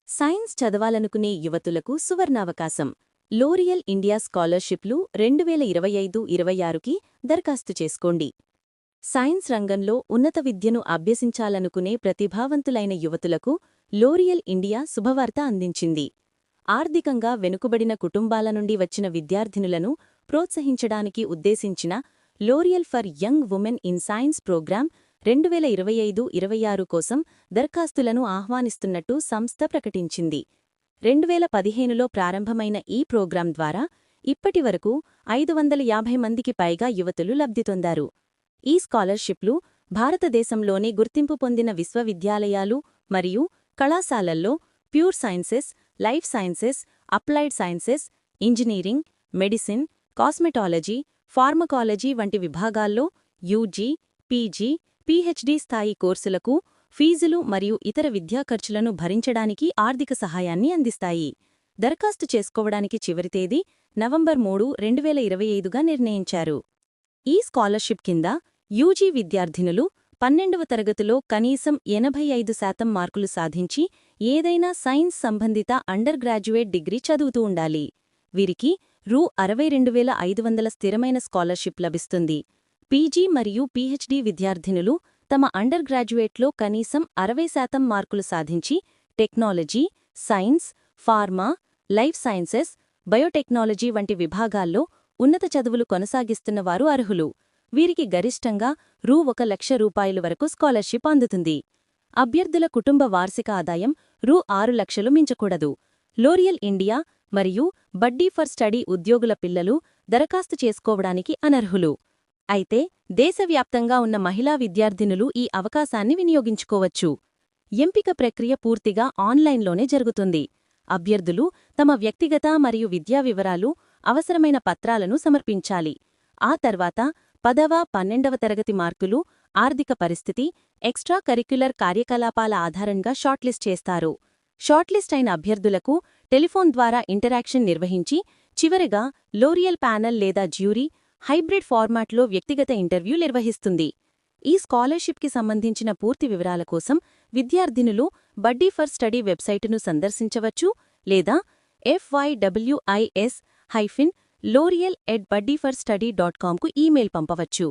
Science చదవాలనుకునే యువతులకు సువర్ణావకాశం. L'Oreal India స్కాలర్షిప్లు 2025-26కి దరఖాస్తు చేసుకోండి. సైన్స్ రంగంలో ఉన్నత విద్యను అభ్యసించాలనుకునే ప్రతిభావంతులైన యువతులకు లోరియల్ ఇండియా శుభవార్త అందించింది. ఆర్థికంగా వెనుకబడిన కుటుంబాల నుండి వచ్చిన విద్యార్థినులను ప్రోత్సహించడానికి ఉద్దేశించిన L'Oreal for young women in science programme 2025-26 కోసం దరఖాస్తులను ఆహ్వానిస్తున్నట్టు సంస్థ ప్రకటించింది. 2015లో ప్రారంభమైన ఈ ప్రోగ్రాం ద్వారా ఇప్పటివరకు 550 మందికి పైగా యువతులు లబ్ధిపొందారు. ఈ స్కాలర్షిప్లు భారతదేశంలోని గుర్తింపు పొందిన విశ్వవిద్యాలయాలు మరియు కళాశాలల్లో pure sciences, life sciences, applied sciences, engineering, medicine, cosmetology, pharmacology వంటి విభాగాల్లో యూజీ, పీజీ, పీహెచ్డీ స్థాయి కోర్సులకు ఫీజులు మరియు ఇతర విద్యా ఖర్చులను భరించడానికి ఆర్థిక సహాయాన్ని అందిస్తాయి. దరఖాస్తు చేసుకోవడానికి చివరి తేదీ నవంబర్ 3, 2025గా నిర్ణయించారు. ఈ స్కాలర్షిప్ కింద యూజీ విద్యార్థినులు 12వ తరగతిలో కనీసం 85% మార్కులు సాధించి ఏదైనా సైన్స్ సంబంధిత అండర్ గ్రాడ్యుయేట్ డిగ్రీ చదువుతూ ఉండాలి. వీరికి రూ. 62,500 స్థిరమైన స్కాలర్షిప్ లభిస్తుంది. పీజీ మరియు పీహెచ్డీ విద్యార్థినులు తమ అండర్ గ్రాడ్యుయేట్లో కనీసం 60% మార్కులు సాధించి technology, science, pharma, life sciences, biotechnology వంటి విభాగాల్లో ఉన్నత చదువులు కొనసాగిస్తున్నవారు అర్హులు. వీరికి గరిష్టంగా రూ. 1,00,000 వరకు స్కాలర్షిప్ అందుతుంది. అభ్యర్థుల కుటుంబ వార్షిక ఆదాయం రూ. 6,00,000 మించకూడదు. లోరియల్ ఇండియా మరియు బడ్డీ ఫర్ స్టడీ ఉద్యోగుల పిల్లలు దరఖాస్తు చేసుకోవడానికి అనర్హులు. అయితే దేశవ్యాప్తంగా ఉన్న మహిళా విద్యార్థినులు ఈ అవకాశాన్ని వినియోగించుకోవచ్చు. ఎంపిక ప్రక్రియ పూర్తిగా ఆన్లైన్లోనే జరుగుతుంది. అభ్యర్థులు తమ వ్యక్తిగత మరియు విద్యా వివరాలు, అవసరమైన పత్రాలను సమర్పించాలి. ఆ తర్వాత 10వ, 12వ తరగతి మార్కులు, ఆర్థిక పరిస్థితి, ఎక్స్ట్రా కరిక్యులర్ కార్యకలాపాల ఆధారంగా షార్ట్లిస్ట్ చేస్తారు. షార్ట్లిస్ట్ అయిన అభ్యర్థులకు టెలిఫోన్ ద్వారా ఇంటరాక్షన్ నిర్వహించి చివరగా లోరియల్ ప్యానెల్ లేదా జ్యూరీ హైబ్రిడ్ ఫార్మాట్లో వ్యక్తిగత ఇంటర్వ్యూ నిర్వహిస్తుంది. ఈ స్కాలర్షిప్కి సంబంధించిన పూర్తి వివరాల కోసం విద్యార్థినులు బడ్డీ ఫర్ స్టడీ వెబ్సైటును సందర్శించవచ్చు లేదా FYWIS-L'Oreal@buddyforstudy.comకు ఈమెయిల్ పంపవచ్చు.